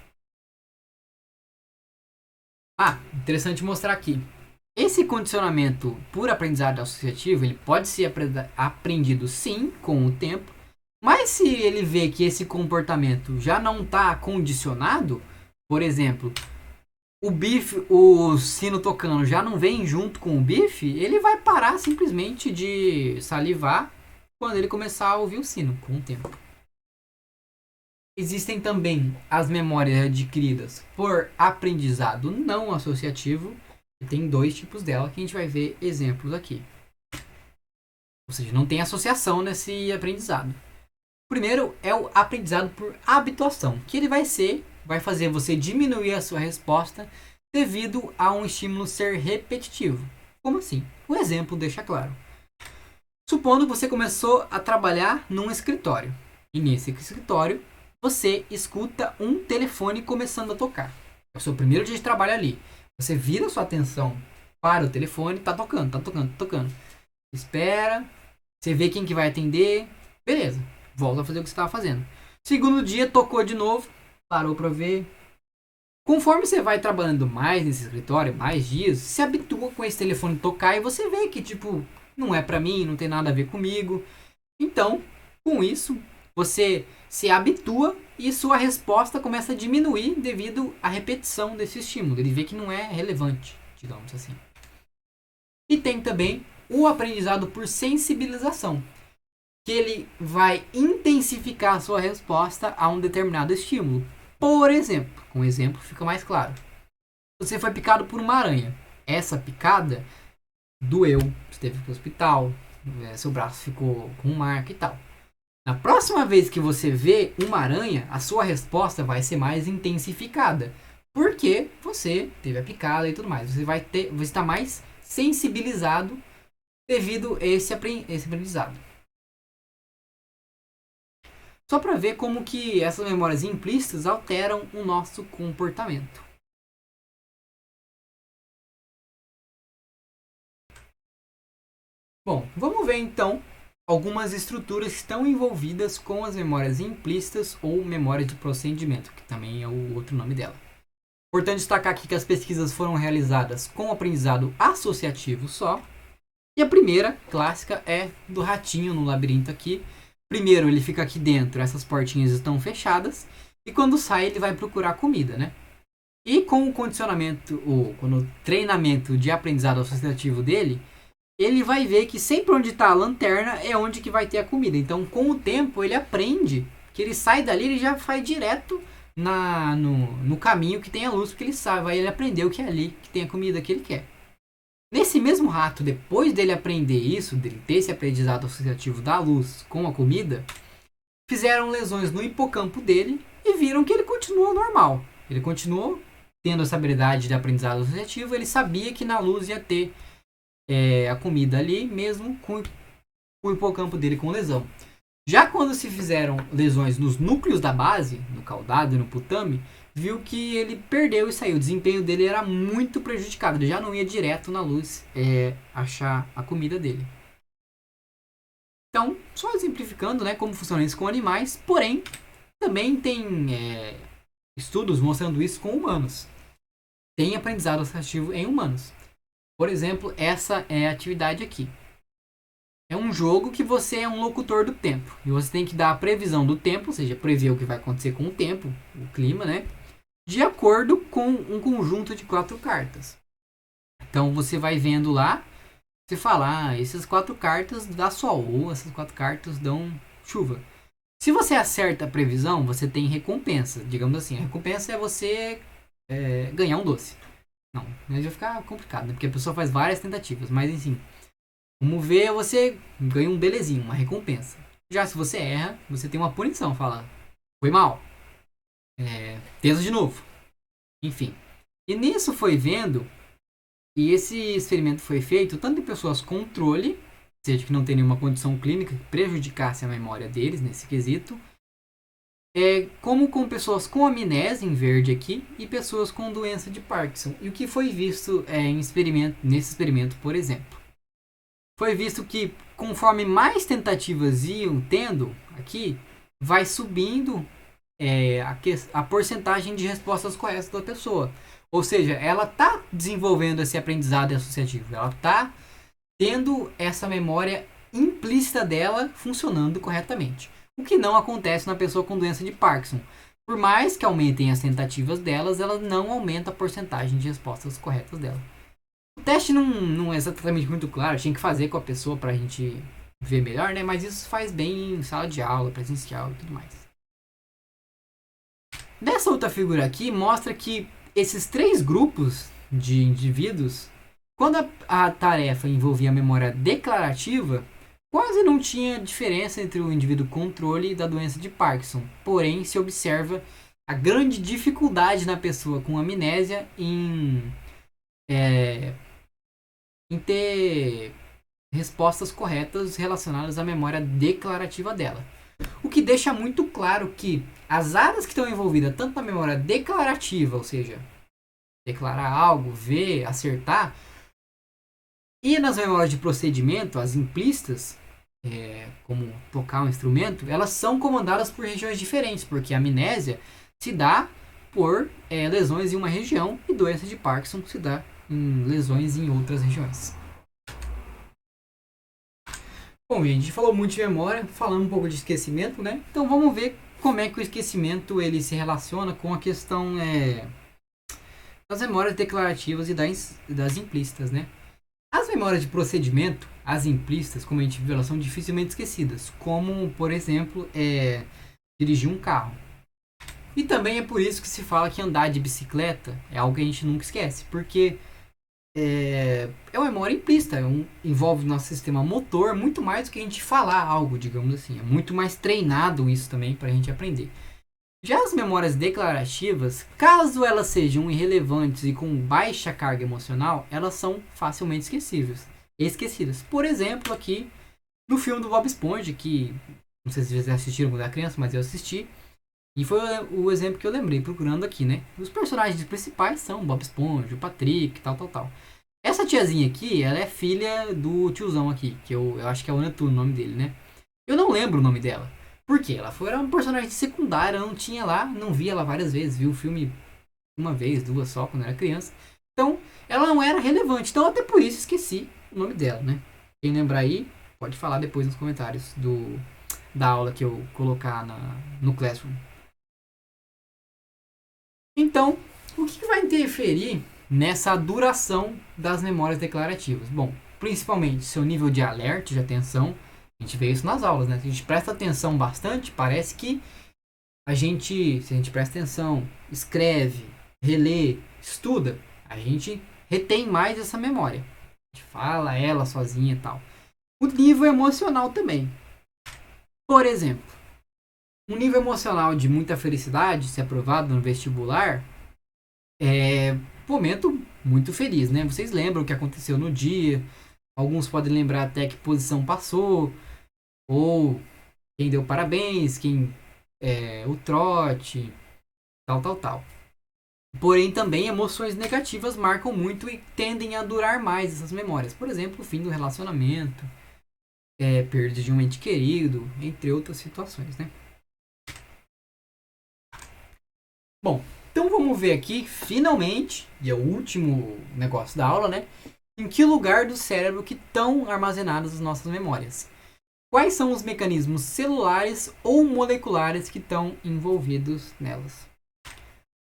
Interessante mostrar aqui. Esse condicionamento por aprendizado associativo, ele pode ser aprendido sim com o tempo, mas se ele vê que esse comportamento já não está condicionado, por exemplo, o sino tocando já não vem junto com o bife, ele vai parar simplesmente de salivar quando ele começar a ouvir o sino com o tempo. Existem também as memórias adquiridas por aprendizado não associativo. E tem 2 tipos dela que a gente vai ver exemplos aqui. Ou seja, não tem associação nesse aprendizado. O primeiro é o aprendizado por habituação, que ele vai fazer você diminuir a sua resposta devido a um estímulo ser repetitivo. Como assim? O exemplo deixa claro. Supondo que você começou a trabalhar num escritório. E nesse escritório, você escuta um telefone começando a tocar. É o seu primeiro dia de trabalho ali. Você vira sua atenção para o telefone, tá tocando. Espera, você vê quem que vai atender, beleza, volta a fazer o que você estava fazendo. Segundo dia, tocou de novo, parou para ver. Conforme você vai trabalhando mais nesse escritório, mais dias, se habitua com esse telefone tocar e você vê que, tipo, não é para mim, não tem nada a ver comigo. Então, com isso, você se habitua e sua resposta começa a diminuir devido à repetição desse estímulo. Ele vê que não é relevante, digamos assim. E tem também o aprendizado por sensibilização, que ele vai intensificar a sua resposta a um determinado estímulo. Por exemplo, com um exemplo fica mais claro. Você foi picado por uma aranha. Essa picada doeu, você teve que ir para o hospital, seu braço ficou com marca e tal. Na próxima vez que você vê uma aranha, a sua resposta vai ser mais intensificada. Porque você teve a picada e tudo mais. Você está mais sensibilizado devido a esse aprendizado. Só para ver como que essas memórias implícitas alteram o nosso comportamento. Bom, vamos ver então algumas estruturas que estão envolvidas com as memórias implícitas ou memória de procedimento, que também é o outro nome dela. Importante destacar aqui que as pesquisas foram realizadas com aprendizado associativo só. E a primeira, clássica, é do ratinho no labirinto aqui. Primeiro ele fica aqui dentro, essas portinhas estão fechadas, e quando sai ele vai procurar comida, né? E com o condicionamento, ou com o treinamento de aprendizado associativo dele, ele vai ver que sempre onde está a lanterna é onde que vai ter a comida. Então, com o tempo, ele aprende que ele sai dali e já vai direto no caminho que tem a luz, porque ele sabe, ele aprendeu que é ali que tem a comida que ele quer. Nesse mesmo rato, depois dele aprender isso, dele ter esse aprendizado associativo da luz com a comida, fizeram lesões no hipocampo dele e viram que ele continuou normal. Ele continuou tendo essa habilidade de aprendizado associativo, ele sabia que na luz ia ter a comida ali, mesmo com o hipocampo dele com lesão. Já quando se fizeram lesões nos núcleos da base, no caudado e no putame, viu que ele perdeu isso aí. O desempenho dele era muito prejudicado. Ele já não ia direto na luz achar a comida dele. Então, só exemplificando, né, como funciona isso com animais, porém, também tem estudos mostrando isso com humanos. Tem aprendizado associativo em humanos. Por exemplo, essa é a atividade aqui. É um jogo que você é um locutor do tempo. E você tem que dar a previsão do tempo, ou seja, prever o que vai acontecer com o tempo, o clima, né? De acordo com um conjunto de 4 cartas. Então você vai vendo lá, você fala, essas 4 cartas dá sol, ou essas 4 cartas dão chuva. Se você acerta a previsão, você tem recompensa. Digamos assim, a recompensa é você ganhar um doce. Não, vai ficar complicado, né? Porque a pessoa faz várias tentativas, mas enfim. Vamos ver, você ganha um belezinho, uma recompensa. Já se você erra, você tem uma punição, fala, foi mal. Tenta de novo. Enfim. E nisso foi vendo, e esse experimento foi feito tanto em pessoas controle, ou seja, que não tem nenhuma condição clínica que prejudicasse a memória deles nesse quesito, como com pessoas com amnésia, em verde aqui, e pessoas com doença de Parkinson. E o que foi visto nesse experimento, por exemplo, foi visto que conforme mais tentativas iam tendo aqui, vai subindo a porcentagem de respostas corretas da pessoa. Ou seja, ela está desenvolvendo esse aprendizado associativo, ela está tendo essa memória implícita dela funcionando corretamente. O que não acontece na pessoa com doença de Parkinson. Por mais que aumentem as tentativas delas, ela não aumenta a porcentagem de respostas corretas dela. O teste não é exatamente muito claro, tinha que fazer com a pessoa pra gente ver melhor, né? Mas isso faz bem em sala de aula, presencial e tudo mais. Dessa outra figura aqui, mostra que esses 3 grupos de indivíduos, quando a tarefa envolvia a memória declarativa, quase não tinha diferença entre o indivíduo controle e da doença de Parkinson. Porém, se observa a grande dificuldade na pessoa com amnésia em ter respostas corretas relacionadas à memória declarativa dela. O que deixa muito claro que as áreas que estão envolvidas tanto na memória declarativa, ou seja, declarar algo, ver, acertar, e nas memórias de procedimento, as implícitas, como tocar um instrumento, elas são comandadas por regiões diferentes, porque a amnésia se dá por lesões em uma região e doença de Parkinson se dá em lesões em outras regiões. Bom, gente, a gente falou muito de memória, falando um pouco de esquecimento, né? Então vamos ver como é que o esquecimento ele se relaciona com a questão das memórias declarativas e das implícitas, né? As memórias de procedimento, as implícitas, como a gente viu, elas são dificilmente esquecidas, como, por exemplo, dirigir um carro. E também é por isso que se fala que andar de bicicleta é algo que a gente nunca esquece, porque é uma memória implícita, envolve o nosso sistema motor muito mais do que a gente falar algo, digamos assim. É muito mais treinado isso também para a gente aprender. Já as memórias declarativas, caso elas sejam irrelevantes e com baixa carga emocional, elas são facilmente esquecidas. Por exemplo, aqui no filme do Bob Esponja, que não sei se vocês assistiram quando era criança, mas eu assisti. E foi o exemplo que eu lembrei procurando aqui, né? Os personagens principais são o Bob Esponja, o Patrick, tal. Essa tiazinha aqui, ela é filha do tiozão aqui, que eu acho que é o Netuno o nome dele, né? Eu não lembro o nome dela. Por quê? Era uma personagem secundária, eu não tinha lá, não vi ela várias vezes, vi o filme uma vez, 2 só, quando era criança. Então, ela não era relevante. Então, até por isso, esqueci o nome dela, né? Quem lembrar aí, pode falar depois nos comentários da aula que eu colocar no Classroom. Então, o que vai interferir nessa duração das memórias declarativas? Bom, principalmente seu nível de alerta, de atenção. A gente vê isso nas aulas, né? Se a gente presta atenção bastante, parece que se a gente presta atenção, escreve, relê, estuda, a gente retém mais essa memória. A gente fala ela sozinha e tal. O nível emocional também. Por exemplo, um nível emocional de muita felicidade, se aprovado no vestibular, é um momento muito feliz, né? Vocês lembram o que aconteceu no dia, alguns podem lembrar até que posição passou, ou quem deu parabéns, o trote, tal. Porém, também emoções negativas marcam muito e tendem a durar mais essas memórias. Por exemplo, o fim do relacionamento, perda de um ente querido, entre outras situações, né? Bom, então vamos ver aqui, finalmente, e é o último negócio da aula, né? Em que lugar do cérebro que estão armazenadas as nossas memórias? Quais são os mecanismos celulares ou moleculares que estão envolvidos nelas?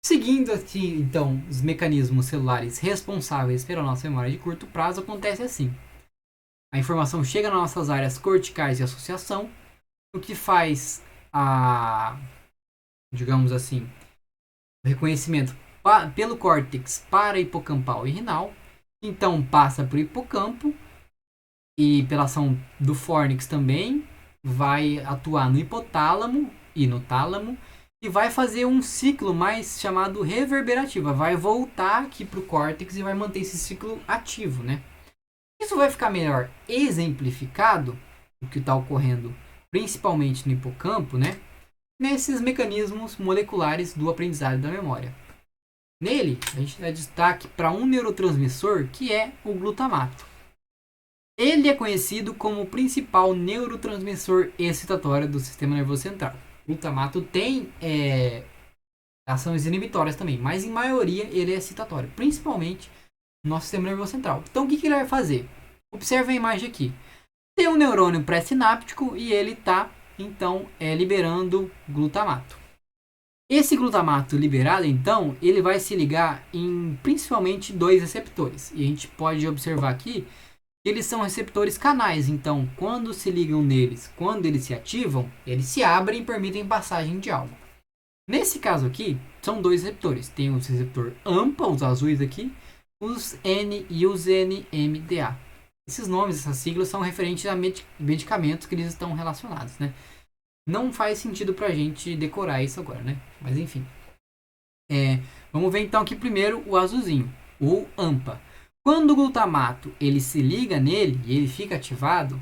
Seguindo aqui, então, os mecanismos celulares responsáveis pela nossa memória de curto prazo, acontece assim. A informação chega nas nossas áreas corticais de associação, o que faz digamos assim, o reconhecimento pelo córtex para hipocampal e renal. Então passa para o hipocampo e pela ação do fórnix também vai atuar no hipotálamo e no tálamo e vai fazer um ciclo mais chamado reverberativo. Vai voltar aqui para o córtex e vai manter esse ciclo ativo, né? Isso vai ficar melhor exemplificado, o que está ocorrendo principalmente no hipocampo, né? nesses mecanismos moleculares do aprendizado da memória. Nele, a gente dá destaque para um neurotransmissor que é o glutamato. Ele é conhecido como o principal neurotransmissor excitatório do sistema nervoso central. O glutamato tem ações inibitórias também, mas em maioria ele é excitatório, principalmente no nosso sistema nervoso central. Então o que ele vai fazer? Observe a imagem aqui. Tem um neurônio pré-sináptico e ele está então liberando glutamato. Esse glutamato liberado, então, ele vai se ligar em principalmente 2 receptores. E a gente pode observar aqui que eles são receptores canais. Então, quando se ligam neles, quando eles se ativam, eles se abrem e permitem passagem de algo. Nesse caso aqui, são 2 receptores. Tem o receptor AMPA, os azuis aqui, os N e os NMDA. Esses nomes, essas siglas, são referentes a medicamentos que eles estão relacionados, né? Não faz sentido pra gente decorar isso agora, né? Mas enfim. Vamos ver então aqui primeiro o azulzinho, o AMPA. Quando o glutamato ele se liga nele e ele fica ativado,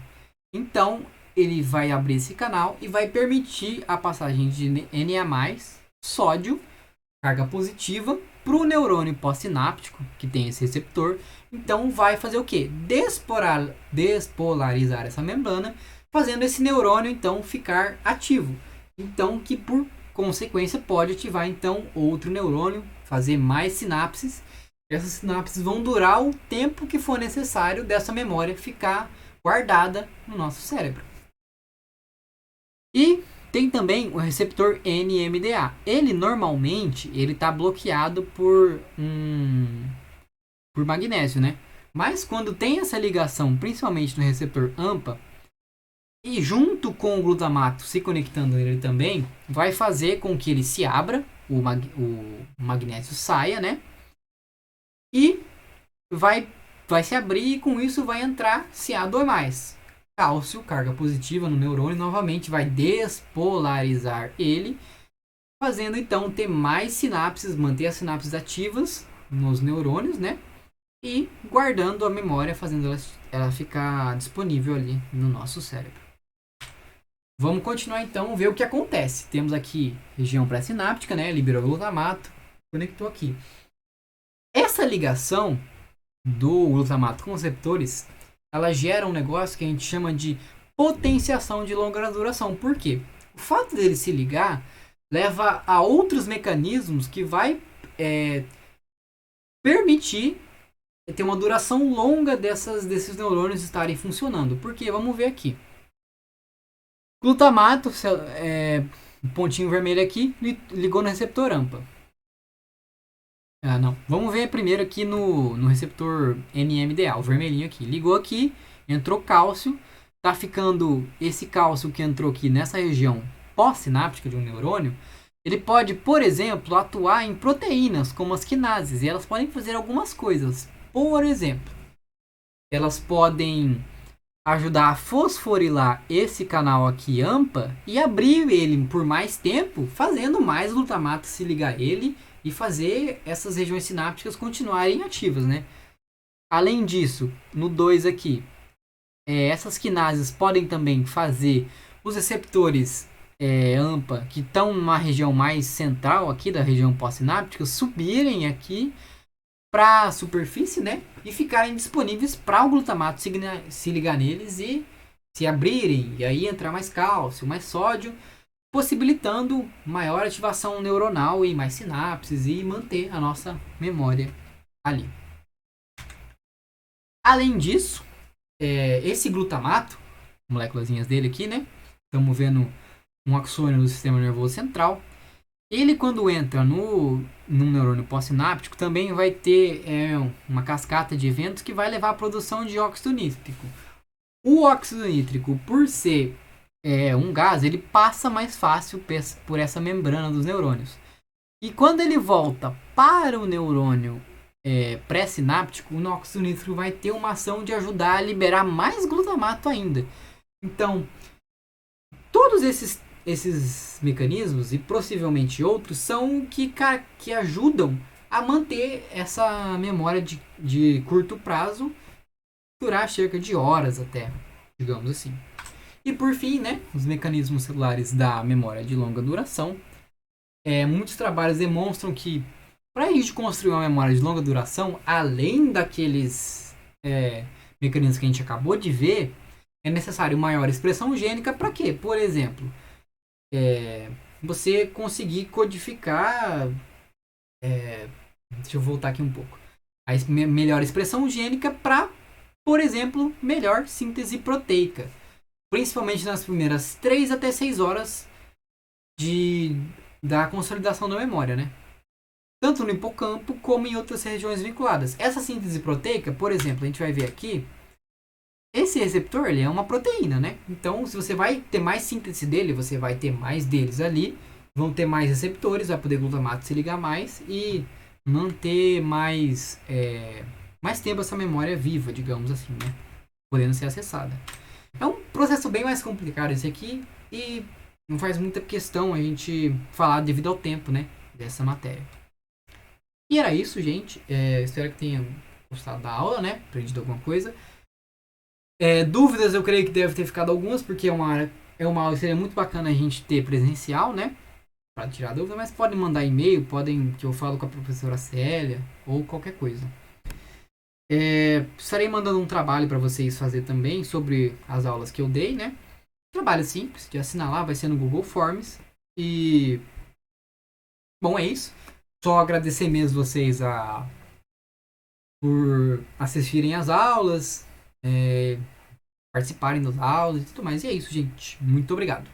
então ele vai abrir esse canal e vai permitir a passagem de Na+, sódio, carga positiva, para o neurônio pós-sináptico, que tem esse receptor. Então vai fazer o quê? Despolarizar essa membrana, fazendo esse neurônio então ficar ativo. Então que por consequência pode ativar então outro neurônio, fazer mais sinapses. Essas sinapses vão durar o tempo que for necessário dessa memória ficar guardada no nosso cérebro. E tem também o receptor NMDA. Ele normalmente está bloqueado por magnésio, né? Mas quando tem essa ligação, principalmente no receptor AMPA, e junto com o glutamato se conectando nele também, vai fazer com que ele se abra, o magnésio saia, né? E vai se abrir e com isso vai entrar Ca2+. Cálcio, carga positiva no neurônio, novamente vai despolarizar ele, fazendo então ter mais sinapses, manter as sinapses ativas nos neurônios, né? E guardando a memória, fazendo ela ficar disponível ali no nosso cérebro. Vamos continuar então, ver o que acontece. Temos aqui região pré-sináptica, né? Liberou o glutamato, conectou aqui. Essa ligação do glutamato com os receptores, ela gera um negócio que a gente chama de potenciação de longa duração. Por quê? O fato dele se ligar leva a outros mecanismos que vai permitir ter uma duração longa desses neurônios estarem funcionando. Porque vamos ver aqui. Glutamato, pontinho vermelho aqui, ligou no receptor AMPA. Não. Vamos ver primeiro aqui no receptor NMDA, o vermelhinho aqui. Ligou aqui, entrou cálcio, tá ficando esse cálcio que entrou aqui nessa região pós-sináptica de um neurônio. Ele pode, por exemplo, atuar em proteínas como as quinases, e elas podem fazer algumas coisas. Por exemplo, elas podem ajudar a fosforilar esse canal aqui AMPA e abrir ele por mais tempo, fazendo mais glutamato se ligar a ele e fazer essas regiões sinápticas continuarem ativas, né? Além disso, no 2 aqui, essas quinases podem também fazer os receptores AMPA, que estão numa região mais central aqui da região pós-sináptica, subirem aqui para a superfície, né? E ficarem disponíveis para o glutamato se ligar neles e se abrirem, e aí entrar mais cálcio, mais sódio, possibilitando maior ativação neuronal e mais sinapses e manter a nossa memória ali. Além disso, esse glutamato, moléculazinhas dele aqui, né? Estamos vendo um axônio do sistema nervoso central. Ele, quando entra num neurônio pós-sináptico, também vai ter uma cascata de eventos que vai levar à produção de óxido nítrico. O óxido nítrico, por ser um gás, ele passa mais fácil por essa membrana dos neurônios. E quando ele volta para o neurônio pré-sináptico, o óxido nítrico vai ter uma ação de ajudar a liberar mais glutamato ainda. Então, todos esses mecanismos e possivelmente outros são que ajudam a manter essa memória de curto prazo durar cerca de horas até, digamos assim. E por fim, né, os mecanismos celulares da memória de longa duração. Muitos trabalhos demonstram que para a gente construir uma memória de longa duração, além daqueles mecanismos que a gente acabou de ver, é necessário maior expressão gênica para quê? Por exemplo, você conseguir codificar. Deixa eu voltar aqui um pouco. A melhor expressão gênica para, por exemplo, melhor síntese proteica. Principalmente nas primeiras 3 até 6 horas da consolidação da memória, né? Tanto no hipocampo como em outras regiões vinculadas. Essa síntese proteica, por exemplo, a gente vai ver aqui, esse receptor ele é uma proteína, né? Então, se você vai ter mais síntese dele, você vai ter mais deles ali, vão ter mais receptores, vai poder glutamato se ligar mais e manter mais tempo essa memória viva, digamos assim, né? Podendo ser acessada. É um processo bem mais complicado esse aqui e não faz muita questão a gente falar devido ao tempo, né, dessa matéria. E era isso, gente. Espero que tenham gostado da aula, né? Aprendido alguma coisa. Dúvidas eu creio que deve ter ficado algumas, porque é uma aula que seria muito bacana a gente ter presencial, né? Para tirar dúvida, mas podem mandar e-mail, que eu falo com a professora Célia ou qualquer coisa. Estarei mandando um trabalho para vocês fazer também sobre as aulas que eu dei, né? Trabalho simples de assinar lá, vai ser no Google Forms. E bom, é isso. Só agradecer mesmo vocês por assistirem às aulas, participarem das aulas e tudo mais. E é isso, gente. Muito obrigado.